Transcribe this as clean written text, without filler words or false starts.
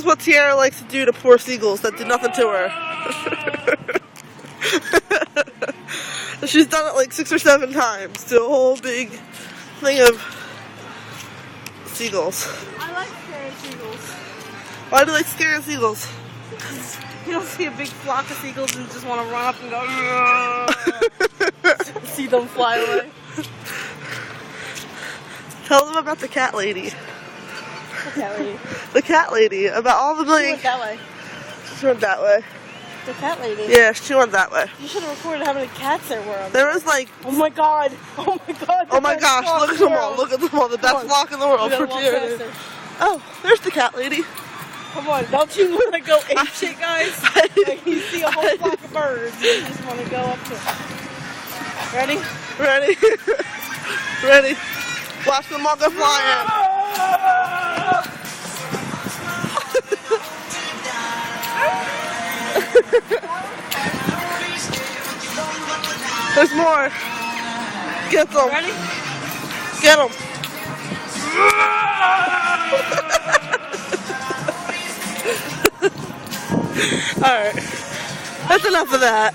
is what Tiara likes to do to poor seagulls that did nothing to her. She's done it like 6 or 7 times to a whole big thing of seagulls. I like scaring seagulls. Why do you like scaring seagulls? Because you don't see a big flock of seagulls and just want to run up and go see them fly away. Tell them about the cat lady. The cat lady. The cat lady. About all the She million... went that way. She went that way. The cat lady? Yeah, she went that way. You should have recorded how many cats there were. There was like... Oh my god! Oh my god! Oh my gosh, look at them all. Look at them all. The best flock in the world for Tiara. Oh, there's the cat lady. Come on, don't you want to go ape shit, guys? Like you see a whole flock of birds and you just want to go up to it. Ready? Ready? Ready? Watch them all go flying. There's more. Get them. Ready? Get them. Alright. That's enough of that.